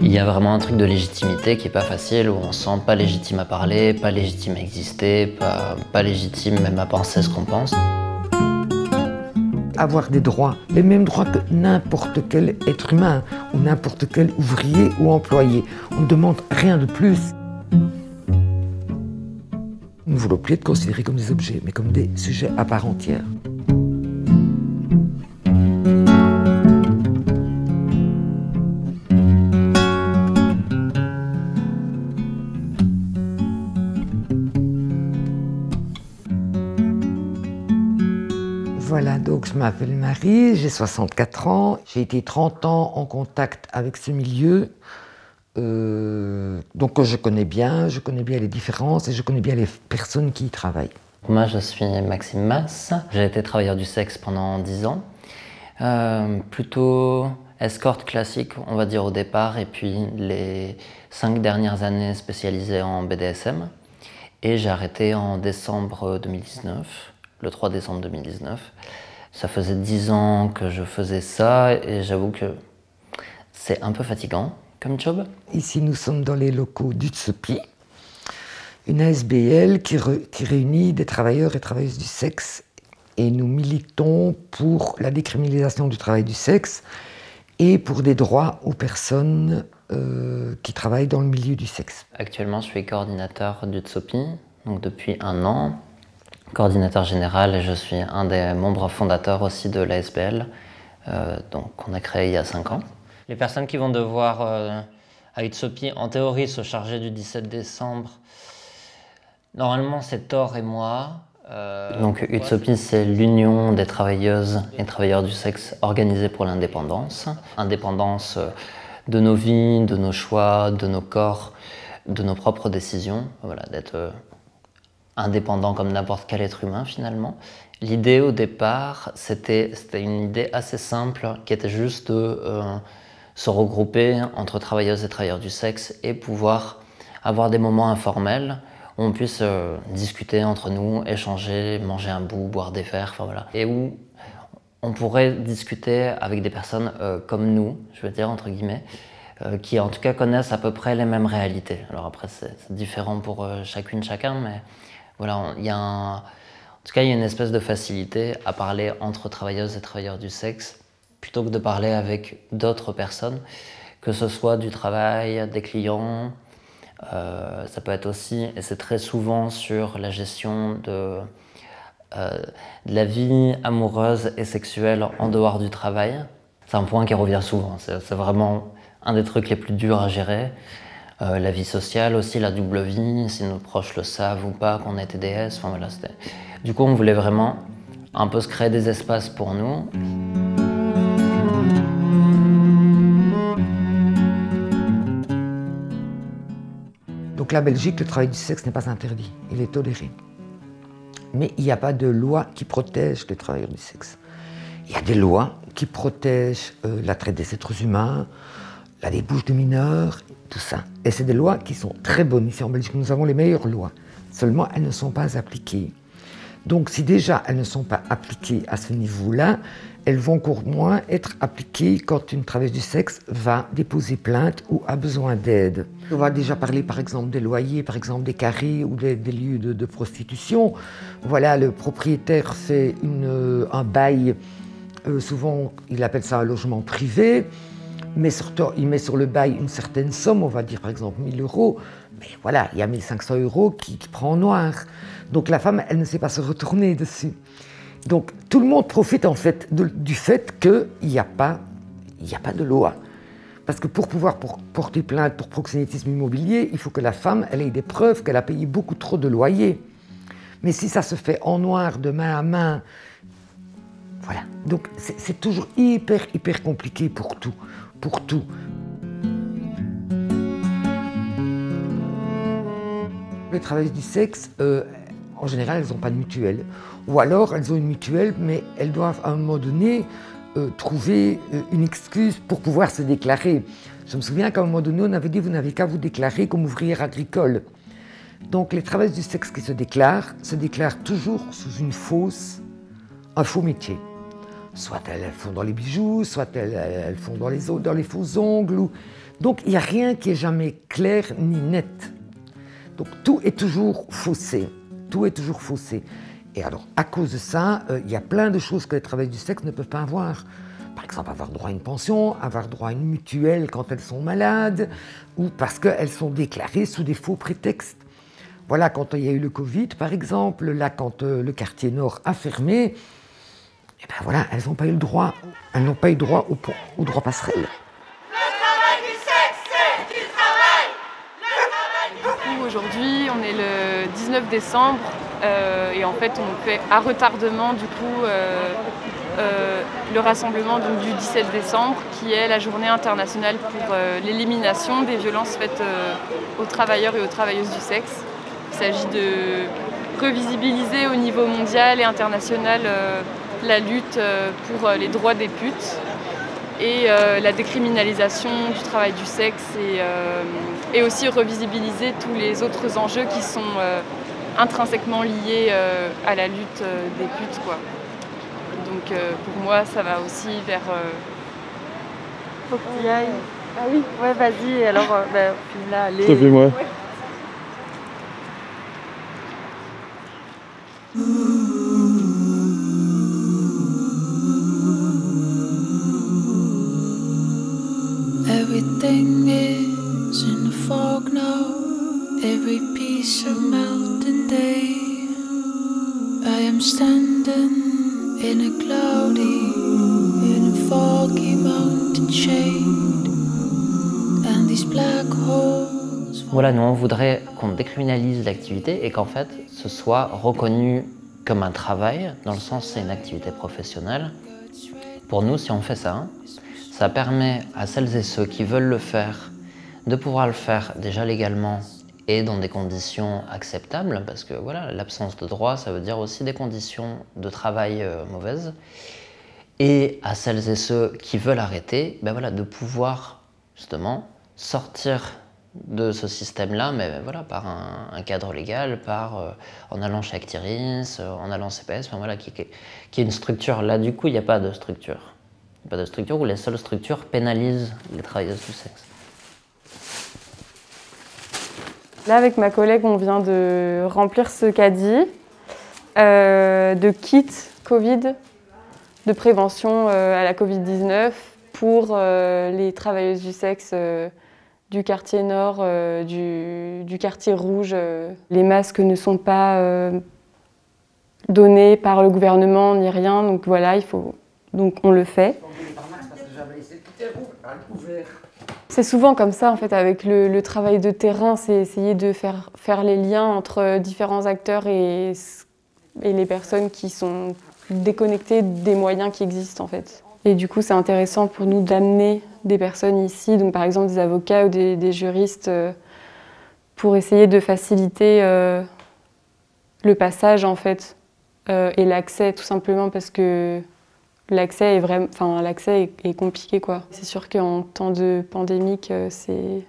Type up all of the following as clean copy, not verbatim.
Il y a vraiment un truc de légitimité qui n'est pas facile, où on se sent pas légitime à parler, pas légitime à exister, pas légitime même à penser ce qu'on pense. Avoir des droits, les mêmes droits que n'importe quel être humain, ou n'importe quel ouvrier ou employé. On ne demande rien de plus. Nous ne voulons plus être considérés comme des objets, mais comme des sujets à part entière. Voilà, donc je m'appelle Marie, j'ai 64 ans, j'ai été 30 ans en contact avec ce milieu, donc je connais bien les différences et je connais bien les personnes qui y travaillent. Moi je suis Maxime Masse, j'ai été travailleur du sexe pendant 10 ans, plutôt escorte classique on va dire au départ, et puis les 5 dernières années spécialisées en BDSM, et j'ai arrêté en décembre 2019. Le 3 décembre 2019. Ça faisait 10 ans que je faisais ça et j'avoue que c'est un peu fatigant comme job. Ici, nous sommes dans les locaux d'Utsopi, une ASBL qui réunit des travailleurs et travailleuses du sexe, et nous militons pour la décriminalisation du travail du sexe et pour des droits aux personnes qui travaillent dans le milieu du sexe. Actuellement, je suis coordinateur d'Utsopi, donc depuis 1 an. Coordinateur général, et je suis un des membres fondateurs aussi de l'ASBL, donc qu'on a créé il y a 5 ans. Les personnes qui vont devoir à Utsopi, en théorie, se charger du 17 décembre, normalement c'est Thor et moi. Donc Utsopi, c'est l'union des travailleuses et travailleurs du sexe organisée pour l'indépendance. Indépendance de nos vies, de nos choix, de nos corps, de nos propres décisions, voilà, d'être indépendant comme n'importe quel être humain finalement. L'idée au départ, c'était une idée assez simple qui était juste de se regrouper entre travailleuses et travailleurs du sexe et pouvoir avoir des moments informels où on puisse discuter entre nous, échanger, manger un bout, boire des verres, enfin voilà. Et où on pourrait discuter avec des personnes comme nous, je veux dire entre guillemets, qui en tout cas connaissent à peu près les mêmes réalités. Alors après c'est différent pour chacune, chacun, mais voilà, en tout cas, il y a une espèce de facilité à parler entre travailleuses et travailleurs du sexe plutôt que de parler avec d'autres personnes, que ce soit du travail, des clients. Ça peut être aussi, et c'est très souvent sur la gestion de la vie amoureuse et sexuelle en dehors du travail. C'est un point qui revient souvent, c'est vraiment un des trucs les plus durs à gérer. La vie sociale aussi, la double vie, si nos proches le savent ou pas qu'on est TDS, enfin voilà, c'était... Du coup, on voulait vraiment un peu se créer des espaces pour nous. Donc la Belgique, le travail du sexe n'est pas interdit, il est toléré. Mais il n'y a pas de loi qui protège les travailleurs du sexe. Il y a des lois qui protègent la traite des êtres humains, la débauche de mineurs, tout ça. Et c'est des lois qui sont très bonnes. Ici en Belgique, nous avons les meilleures lois. Seulement, elles ne sont pas appliquées. Donc, si déjà elles ne sont pas appliquées à ce niveau-là, elles vont encore moins être appliquées quand une travailleuse du sexe va déposer plainte ou a besoin d'aide. On va déjà parler, par exemple, des loyers, par exemple, des carrés ou des lieux de prostitution. Voilà, le propriétaire fait un bail, souvent, il appelle ça un logement privé. Mais surtout, il met sur le bail une certaine somme, on va dire par exemple 1 000 €, mais voilà, il y a 1 500 € qui prend en noir. Donc la femme, elle ne sait pas se retourner dessus. Donc tout le monde profite en fait du fait qu'il n'y a pas de loi. Parce que pour pouvoir porter plainte pour proxénétisme immobilier, il faut que la femme elle ait des preuves qu'elle a payé beaucoup trop de loyer. Mais si ça se fait en noir, de main à main, voilà. Donc c'est toujours hyper compliqué pour tout. Les travailleuses du sexe, en général, elles n'ont pas de mutuelle. Ou alors, elles ont une mutuelle, mais elles doivent à un moment donné trouver une excuse pour pouvoir se déclarer. Je me souviens qu'à un moment donné, on avait dit « vous n'avez qu'à vous déclarer comme ouvrière agricole ». Donc les travailleuses du sexe qui se déclarent toujours sous un faux métier. Soit elles font dans les bijoux, soit elles font dans les faux ongles. Donc il n'y a rien qui est jamais clair ni net. Donc tout est toujours faussé. Tout est toujours faussé. Et alors, à cause de ça, il y a plein de choses que les travailleuses du sexe ne peuvent pas avoir. Par exemple, avoir droit à une pension, avoir droit à une mutuelle quand elles sont malades, ou parce qu'elles sont déclarées sous des faux prétextes. Voilà, quand il y a eu le Covid, par exemple, là, quand le quartier Nord a fermé, eh ben voilà, elles n'ont pas eu le droit. Elles n'ont pas eu droit au droit passerelle. Aujourd'hui, on est le 19 décembre et en fait, on fait à retardement du coup le rassemblement donc, du 17 décembre qui est la journée internationale pour l'élimination des violences faites aux travailleurs et aux travailleuses du sexe. Il s'agit de revisibiliser au niveau mondial et international la lutte pour les droits des putes et la décriminalisation du travail du sexe et aussi revisibiliser tous les autres enjeux qui sont intrinsèquement liés à la lutte des putes, quoi. Donc pour moi, ça va aussi vers... Faut que tu y ailles. Ah oui. Ouais, vas-y, alors filme là, allez. Je te filme, ouais. Everything is in the fog now. Every piece of melting day. I am standing in a cloudy, in a foggy mountain shade. And these black holes. Voilà, nous on voudrait qu'on décriminalise l'activité et qu'en fait ce soit reconnu comme un travail, dans le sens c'est une activité professionnelle. Pour nous, si on fait ça, ça permet à celles et ceux qui veulent le faire de pouvoir le faire déjà légalement et dans des conditions acceptables, parce que voilà, l'absence de droit, ça veut dire aussi des conditions de travail mauvaises. Et à celles et ceux qui veulent arrêter, ben voilà, de pouvoir justement sortir de ce système-là, mais voilà, par un cadre légal, en allant chez Actiris, en allant CPS, enfin, voilà, qui est une structure. Là, du coup, il n'y a pas de structure. Il n'y a pas de structure où les seules structures pénalisent les travailleuses du sexe. Là, avec ma collègue, on vient de remplir ce caddie de kit Covid, de prévention à la Covid-19 pour les travailleuses du sexe du quartier Nord, du quartier Rouge. Les masques ne sont pas donnés par le gouvernement ni rien, donc voilà, donc on le fait. C'est souvent comme ça en fait avec le travail de terrain, c'est essayer de faire les liens entre différents acteurs et les personnes qui sont déconnectées des moyens qui existent en fait. Et du coup c'est intéressant pour nous d'amener des personnes ici, donc par exemple des avocats ou des juristes, pour essayer de faciliter le passage en fait et l'accès tout simplement parce que l'accès est compliqué, quoi. C'est sûr qu'en temps de pandémique, c'est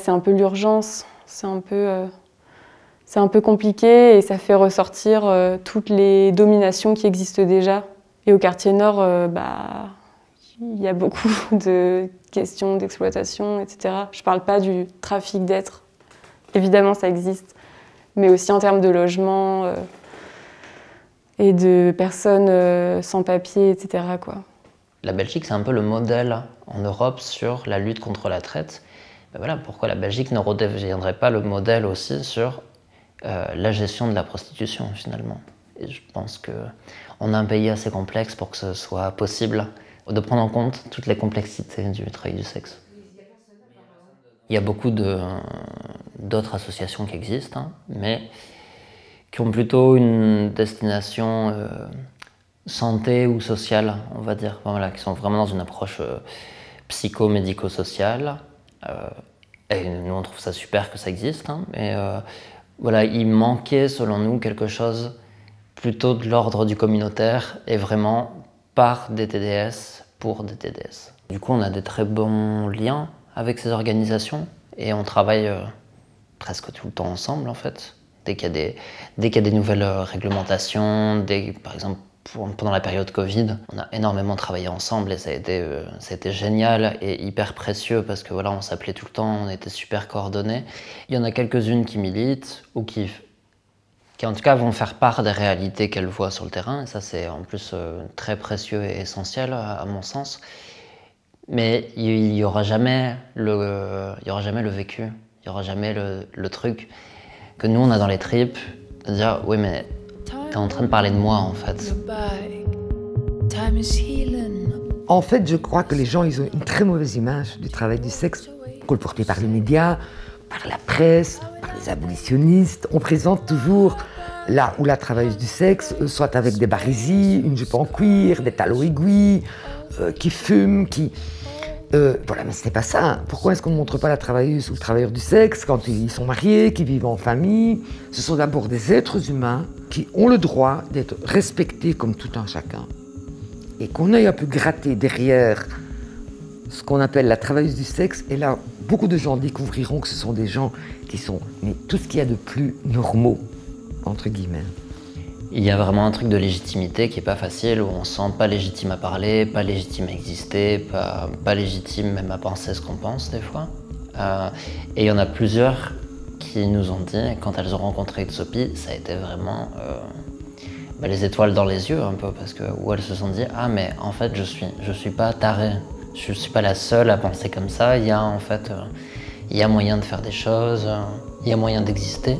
un peu l'urgence, c'est un peu compliqué et ça fait ressortir toutes les dominations qui existent déjà. Et au quartier Nord, il y a beaucoup de questions d'exploitation, etc. Je parle pas du trafic d'êtres, évidemment ça existe, mais aussi en termes de logement. Et de personnes sans papier, etc., quoi. La Belgique, c'est un peu le modèle en Europe sur la lutte contre la traite. Ben voilà, pourquoi la Belgique ne redeviendrait pas le modèle aussi sur la gestion de la prostitution, finalement. Et je pense qu'on a un pays assez complexe pour que ce soit possible de prendre en compte toutes les complexités du travail du sexe. Il y a beaucoup d'autres associations qui existent, hein, mais qui ont plutôt une destination santé ou sociale, on va dire, voilà, qui sont vraiment dans une approche psycho-médico-sociale. Et nous, on trouve ça super que ça existe, hein, mais voilà, il manquait, selon nous, quelque chose plutôt de l'ordre du communautaire et vraiment par des TDS pour des TDS. Du coup, on a des très bons liens avec ces organisations et on travaille presque tout le temps ensemble, en fait. Dès qu'il y a des nouvelles réglementations, par exemple, pendant la période Covid, on a énormément travaillé ensemble et ça a été génial et hyper précieux parce que voilà, on s'appelait tout le temps, on était super coordonnés. Il y en a quelques-unes qui militent ou qui en tout cas vont faire part des réalités qu'elles voient sur le terrain et ça c'est en plus très précieux et essentiel à mon sens. Mais il n'y aura jamais le vécu, il n'y aura jamais le truc que nous on a dans les tripes, de dire oui mais t'es en train de parler de moi en fait. En fait, je crois que les gens ils ont une très mauvaise image du travail du sexe, colporté par les médias, par la presse, par les abolitionnistes. On présente toujours là où la travailleuse du sexe, soit avec des barésies, une jupe en cuir, des talons aiguilles, qui fument, qui... voilà, mais ce n'est pas ça. Pourquoi est-ce qu'on ne montre pas la travailleuse ou le travailleur du sexe quand ils sont mariés, qui vivent en famille? Ce sont d'abord des êtres humains qui ont le droit d'être respectés comme tout un chacun. Et qu'on ait un peu gratté derrière ce qu'on appelle la travailleuse du sexe, et là, beaucoup de gens découvriront que ce sont des gens qui sont mais tout ce qu'il y a de plus normaux, entre guillemets. Il y a vraiment un truc de légitimité qui n'est pas facile, où on se sent pas légitime à parler, pas légitime à exister, pas légitime même à penser ce qu'on pense des fois. Et il y en a plusieurs qui nous ont dit, quand elles ont rencontré Tsopi, ça a été vraiment les étoiles dans les yeux un peu, parce que où elles se sont dit « Ah mais en fait je suis pas tarée, je suis pas la seule à penser comme ça, il y a en fait il y a moyen de faire des choses, il y a moyen d'exister ».